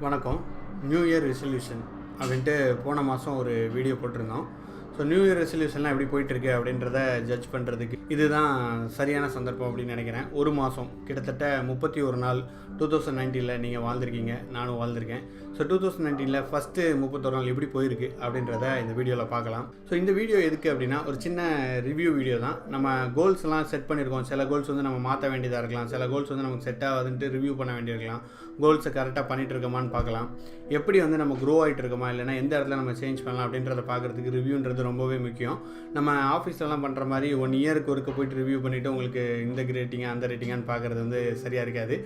வணக்கம். New year resolution அப்படின்ட்டு போன மாதம் ஒரு வீடியோ போட்டிருந்தோம். ஸோ நியூ இயர் ரெசல்யூஷன்லாம் எப்படி போயிட்டுருக்கு அப்படின்றத ஜட்ஜ் பண்ணுறதுக்கு இதுதான் சரியான சந்தர்ப்பம் அப்படின்னு நினைக்கிறேன். ஒரு மாதம் கிட்டத்தட்ட 31 நாள் 2019 நீங்கள் வாழ்ந்திருக்கீங்க, நானும் வாழ்ந்திருக்கேன். ஸோ 2019 ஃபஸ்ட்டு 31 நாள் எப்படி போயிருக்கு அப்படின்றத இந்த வீடியோவில் பார்க்கலாம். ஸோ இந்த வீடியோ எதுக்கு அப்படின்னா ஒரு சின்ன ரிவ்யூ வீடியோ தான். நம்ம கோல்ஸ்லாம் செட் பண்ணியிருக்கோம். சில கோல்ஸ் வந்து நம்ம மாற்ற வேண்டியதாக இருக்கலாம், சில கோல்ஸ் வந்து நமக்கு செட் ஆகாதுன்ட்டு ரிவ்யூ பண்ண வேண்டியிருக்கலாம். கோல்ஸை கரெக்டாக பண்ணிகிட்டு இருக்கோமான்னு பார்க்கலாம். எப்படி வந்து நம்ம க்ரோ ஆகிட்டு இருக்கோமா, இல்லைனா எந்த இடத்துல நம்ம சேஞ்ச் பண்ணலாம் அப்படின்றத பார்க்குறதுக்கு ரிவ்யூன்றது ரொம்பவே முக்கியம். நம்ம ஆஃபீஸ்லலாம் பண்ணுற மாதிரி 1 இயருக்கு ஒருக்க போய்ட்டு ரிவ்யூ பண்ணிவிட்டு உங்களுக்கு இந்த ரேட்டிங்காக அந்த ரேட்டிங்கான்னு பார்க்குறது வந்து சரியாக இருக்காது.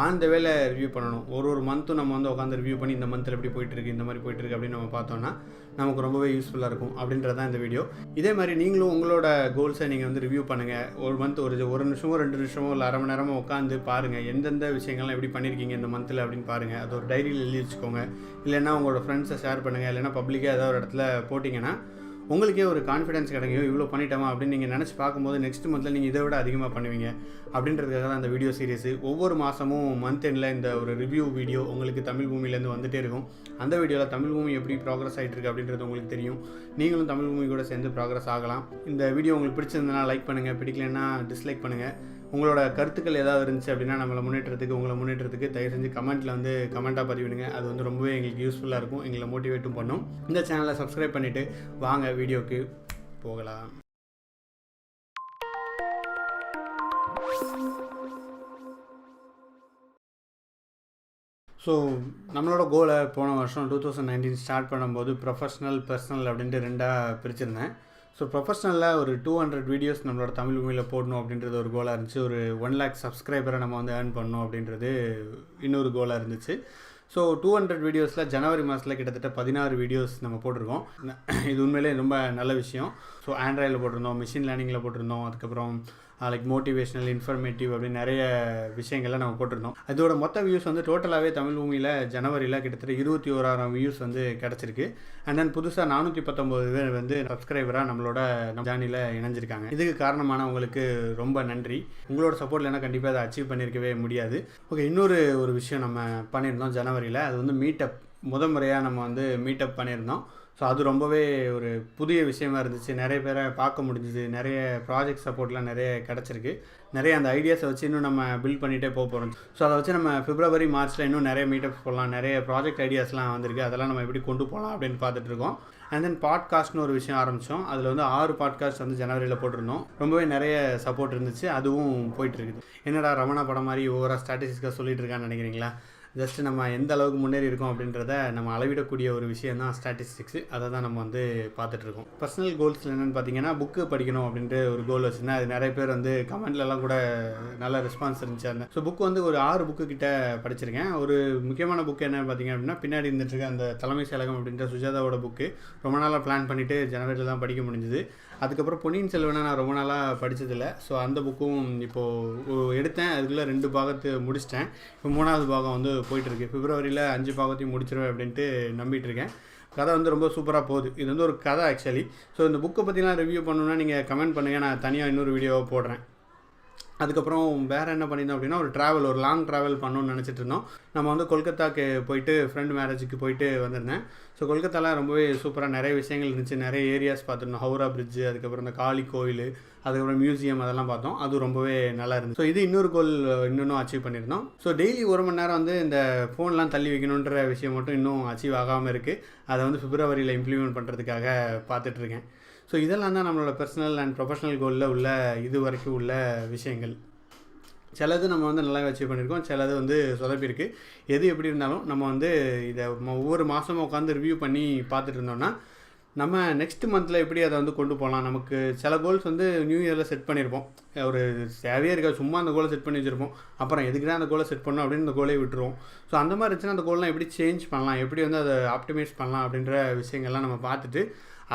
ஆன் த வேலை ரிவ்யூ பண்ணணும். ஒரு மந்த்தும் நம்ம வந்து உட்காந்து ரிவ்யூ பண்ணி இந்த மந்தில் எப்படி போயிட்டுருக்கு, இந்த மாதிரி போயிட்டுருக்கு அப்படின்னு நம்ம பார்த்தோன்னா நமக்கு ரொம்பவே யூஸ்ஃபுல்லாக இருக்கும் அப்படின்றது தான் இந்த வீடியோ. இதே மாதிரி நீங்களும் உங்களோட கோல்ஸை நீங்கள் வந்து ரிவ்யூ பண்ணுங்கள். ஒரு மந்த் ஒரு நிமிஷமோ 2 நிமிஷமோ இல்லை அரை மணி நேரமோ உட்காந்து பாருங்கள், எந்தெந்த விஷயங்கள்லாம் எப்படி பண்ணியிருக்கீங்க இந்த மந்தில் அப்படின்னு பாருங்கள். அது ஒரு டைரியில் எழுதி வச்சுக்கோங்க. இல்லைன்னா உங்களோட ஃப்ரெண்ட்ஸை ஷேர் பண்ணுங்கள். இல்லைன்னா பப்ளிக்காக ஏதாவது ஒரு இடத்துல போட்டிங்கன்னா உங்களுக்கே ஒரு கான்ஃபிடன்ஸ் கிடைக்கும். இவ்வளோ பண்ணிட்டோமா அப்படின்னு நீங்கள் நினச்சி பார்க்கும்போது நெக்ஸ்ட் மந்தில் நீங்கள் இதை விட அதிகமாக பண்ணுவீங்க அப்படின்றதுக்காக தான் அந்த வீடியோ சீரிஸு. ஒவ்வொரு மாதமும் மந்த் எண்டில் இந்த ஒரு ரிவ்யூ வீடியோ உங்களுக்கு தமிழ் பூமியிலேருந்து வந்துகிட்டே இருக்கும். அந்த வீடியோவில் தமிழ் பூமி எப்படி ப்ராக்ரஸ் ஆகிட்டு இருக்கு அப்படின்றது உங்களுக்கு தெரியும். நீங்களும் தமிழ் பூமி கூட சேர்ந்து ப்ராக்ரஸ் ஆகலாம். இந்த வீடியோ உங்களுக்கு பிடிச்சிருந்தனா லைக் பண்ணுங்கள், பிடிக்கலன்னா டிஸ்லைக் பண்ணுங்கள். உங்களோட கருத்துக்கள் ஏதாவது இருந்துச்சு அப்படின்னா உங்களை முன்னேற்றத்துக்கு தயவு செஞ்சு கமெண்ட்டில் வந்து கமெண்ட்டாக பதிவிடுங்க. அது வந்து ரொம்பவே எங்களுக்கு யூஸ்ஃபுல்லாக இருக்கும், எங்களை மோட்டிவேட்டும் பண்ணும். இந்த சேனலை சப்ஸ்கிரைப் பண்ணிவிட்டு வாங்க வீடியோக்கு போகலாம். ஸோ நம்மளோட கோலை போன வருஷம் 2019 ஸ்டார்ட் பண்ணும்போது ப்ரொஃபஷ்னல், பர்சனல் அப்படின்ட்டு 2ஆக பிரிச்சிருந்தேன். ஸோ ப்ரொஃபஷ்னலில் ஒரு 200 வீடியோஸ் நம்மளோட தமிழ் பூமியில் போடணும் அப்படின்றது ஒரு கோலாக இருந்துச்சு. ஒரு 1 lakh சப்ஸ்கிரைபரை நம்ம வந்து ஏர்ன் பண்ணணும் அப்படின்றது இன்னொரு கோலாக இருந்துச்சு. ஸோ 200 வீடியோஸில் ஜனவரி மாதத்தில் கிட்டத்தட்ட 16 வீடியோஸ் நம்ம போட்டிருக்கோம். இது உண்மையிலே ரொம்ப நல்ல விஷயம். ஸோ ஆண்ட்ராய்டில் போட்டிருந்தோம், மிஷின் லேர்னிங்கில் போட்டிருந்தோம், அதுக்கப்புறம் லைக் மோட்டிவேஷனல், இன்ஃபர்மேட்டிவ் அப்படின்னு நிறைய விஷயங்கள்லாம் நம்ம போட்டிருந்தோம். அதோட மொத்த வியூஸ் வந்து டோட்டலாகவே தமிழ் பூமியில் ஜனவரியில் கிட்டத்தட்ட 21,000 வியூஸ் வந்து கிடச்சிருக்கு. அண்ட் தென் புதுசாக 419 பேர் வந்து சப்ஸ்கிரைபராக நம்மளோட ஜேர்னியில் இணைஞ்சிருக்காங்க. இதுக்கு காரணமானவங்களுக்கு ரொம்ப நன்றி. உங்களோட சப்போர்ட் இல்லைனா கண்டிப்பாக அதை அச்சீவ் பண்ணியிருக்கவே முடியாது. ஓகே, இன்னொரு விஷயம் நம்ம பண்ணியிருந்தோம் ஜனவரியில். அது வந்து மீட்டப். முறையாக நம்ம வந்து மீட்டப் பண்ணியிருந்தோம். ஸோ அது ரொம்பவே ஒரு புதிய விஷயமா இருந்துச்சு. நிறைய பேரை பார்க்க முடிஞ்சுது. நிறைய ப்ராஜெக்ட் சப்போர்ட்லாம் நிறைய கிடச்சிருக்கு. நிறைய அந்த ஐடியாஸை வச்சு இன்னும் நம்ம பில்ட் பண்ணிகிட்டே போகிறோம். ஸோ அதை வச்சு நம்ம பிப்ரவரி, மார்ச்சில் இன்னும் நிறைய மீட்டப்ஸ் போடலாம். நிறைய ப்ராஜெக்ட் ஐடியாஸ்லாம் வந்திருக்கு. அதெல்லாம் நம்ம எப்படி கொண்டு போகலாம் அப்படின்னு பார்த்துட்ருக்கோம். அண்ட் தென் பாட்காஸ்ட்னு ஒரு விஷயம் ஆரம்பித்தோம். அதில் வந்து 6 பாட்காஸ்ட் வந்து ஜனவரியில் போட்டிருந்தோம். ரொம்பவே நிறைய சப்போர்ட் இருந்துச்சு. அதுவும் போயிட்டுருக்குது. என்னடா ரமணா படம் மாதிரி ஓவராக ஸ்டாட்டிஸ்டிக்காக சொல்லிட்டு இருக்கான்னு நினைக்கிறீங்களா? ஜஸ்ட்டு நம்ம எந்த அளவுக்கு முன்னேறி இருக்கோம் அப்படின்றத நம்ம அளவிடக்கூடிய ஒரு விஷயம் தான் ஸ்டாட்டிஸ்டிக்ஸு. அதை தான் நம்ம வந்து பார்த்துட்ருக்கோம். பர்சனல் கோல்ஸில் என்னென்னு பார்த்தீங்கன்னா, புக்கு படிக்கணும் அப்படின்ட்டு ஒரு கோல் வச்சுருந்தேன். அது நிறைய பேர் வந்து கமெண்ட்லலாம் கூட நல்ல ரெஸ்பான்ஸ் இருந்துச்சு. அந்த ஸோ புக்கு வந்து ஒரு 6 புக்கு கிட்ட படிச்சிருக்கேன். ஒரு முக்கியமான புக்கு என்னென்னு பார்த்தீங்க அப்படின்னா, பின்னாடி இருந்துட்டுருக்க அந்த தலைமை செயலகம் அப்படின்ற சுஜாதாவோட புக்கு ரொம்ப நாளாக பிளான் பண்ணிவிட்டு ஜனவரியில் தான் படிக்க முடிஞ்சுது. அதுக்கப்புறம் பொன்னியின் செல்வனை நான் ரொம்ப நாளாக படித்ததில்லை. ஸோ அந்த புக்கும் இப்போது எடுத்தேன். அதுக்குள்ளே 2 பாகத்தை முடிச்சிட்டேன். இப்போ 3வது பாகம் வந்து போயிட்டுருக்கு. பிப்ரவரியில் 5 பாகத்தையும் முடிச்சிருவேன் அப்படின்ட்டு நம்பிட்டுருக்கேன். கதை வந்து ரொம்ப சூப்பராக போகுது. இது வந்து ஒரு கதை ஆக்சுவலி. ஸோ இந்த புக்கை பற்றிலாம் ரிவ்யூ பண்ணணுன்னா நீங்கள் கமெண்ட் பண்ணுங்கள், நான் தனியாக இன்னொரு வீடியோவை போடுறேன். அதுக்கப்புறம் வேறு என்ன பண்ணியிருந்தோம் அப்படின்னா, ஒரு லாங் ட்ராவல் பண்ணணும்னு நினச்சிட்டு இருந்தோம். நம்ம வந்து கொல்கத்தாக்கு போயிட்டு ஃப்ரெண்ட் மேரேஜுக்கு போயிட்டு வந்திருந்தேன். ஸோ கொல்கத்தாவில் ரொம்பவே சூப்பராக நிறைய விஷயங்கள் இருந்துச்சு. நிறைய ஏரியாஸ் பார்த்துருந்தோம். ஹவுரா பிரிட்ஜு, அதுக்கப்புறம் இந்த காளி கோயில், அதுக்கப்புறம் மியூசியம், அதெல்லாம் பார்த்தோம். அது ரொம்பவே நல்லா இருந்துச்சு. ஸோ இது இன்னொரு கோல் இன்னும் அச்சீவ் பண்ணியிருந்தோம். ஸோ டெய்லி 1 மணி நேரம் வந்து இந்த ஃபோன்லாம் தள்ளி வைக்கணுன்ற விஷயம் மட்டும் இன்னும் அச்சீவ் ஆகாமல் இருக்குது. அதை வந்து பிப்ரவரியில் இம்ப்ளிமெண்ட் பண்ணுறதுக்காக பார்த்துட்ருக்கேன். ஸோ இதெல்லாம் தான் நம்மளோட பர்சனல் அண்ட் ப்ரொஃபஷனல் கோலில் உள்ள இது வரைக்கும் உள்ள விஷயங்கள். சிலது நம்ம வந்து நல்லா அச்சீவ் பண்ணியிருக்கோம், சிலது வந்து சொதப்பிருக்கு. எது எப்படி இருந்தாலும் நம்ம வந்து இதை ஒவ்வொரு மாதமும் உட்காந்து ரிவ்யூ பண்ணி பார்த்துட்டு இருந்தோம்னா நம்ம நெக்ஸ்ட் மந்தில் எப்படி அதை வந்து கொண்டு போகலாம். நமக்கு சில கோல்ஸ் வந்து நியூ இயரில் செட் பண்ணியிருப்போம். ஒரு தேவையே இருக்காது, சும்மா அந்த கோலை செட் பண்ணி வச்சுருப்போம். அப்புறம் எதுக்கு தான் அந்த கோலை செட் பண்ணோம் அப்படின்னு அந்த கோலையை விட்டுருவோம். ஸோ அந்த மாதிரி இருந்துச்சுன்னா அந்த கோல்லாம் எப்படி சேஞ்ச் பண்ணலாம், எப்படி வந்து அதை ஆப்டிமைஸ் பண்ணலாம் அப்படின்ற விஷயங்கள்லாம் நம்ம பார்த்துட்டு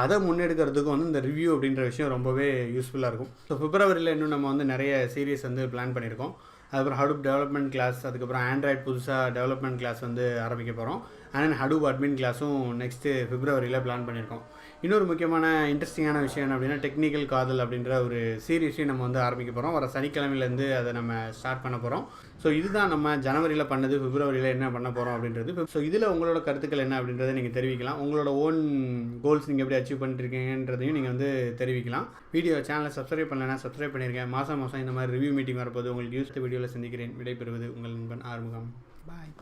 அதை முன்னெடுக்கிறதுக்கும் வந்து இந்த ரிவ்யூ அப்படின்ற விஷயம் ரொம்பவே யூஸ்ஃபுல்லாக இருக்கும். ஸோ பிப்ரவரியில் இன்னும் நம்ம வந்து நிறைய சீரீஸ் வந்து பிளான் பண்ணியிருக்கோம். அதுக்கப்புறம் ஹடூப் டெவலப்மெண்ட் கிளாஸ், அதுக்கப்புறம் ஆண்ட்ராய்ட் புதுசாக டெவலப்மெண்ட் கிளாஸ் வந்து ஆரம்பிக்க போகிறோம். அண்ட் ஹடூப் அட்மின் கிளாஸும் நெக்ஸ்ட்டு பிப்ரவரியில் பிளான் பண்ணியிருக்கோம். இன்னொரு முக்கியமான இன்ட்ரெஸ்டிங்கான விஷயம் என்ன அப்படின்னா, டெக்னிக்கல் காதல் அப்படின்ற ஒரு சீரீஸையும் நம்ம வந்து ஆரம்பிக்க போகிறோம். வர சனிக்கிழமையிலேருந்து அதை நம்ம ஸ்டார்ட் பண்ண போகிறோம். ஸோ இதுதான் நம்ம ஜனவரியில் பண்ணது, பிப்ரவரியில் என்ன பண்ண போகிறோம் அப்படின்றது. ஸோ இதில் உங்களோட கருத்துக்கள் என்ன அப்படின்றத நீங்கள் தெரிவிக்கலாம். உங்களோட ஓன் கோல்ஸ் நீங்கள் எப்படி அச்சீவ் பண்ணிருக்கீங்கன்றதையும் நீங்கள் வந்து தெரிவிக்கலாம். சேனலை சப்ஸ்கிரைப் பண்ணலைன்னா சப்ஸ்கிரைப் பண்ணியிருக்கேன். மாதம் இந்த மாதிரி ரிவ்யூ மீட்டிங் வரப்போது உங்களுக்கு யூஸ் வீடியோவில் சந்திக்கிறேன். விடைபெறுவது உங்கள் நண்பன் ஆறுமுகம். பாய்.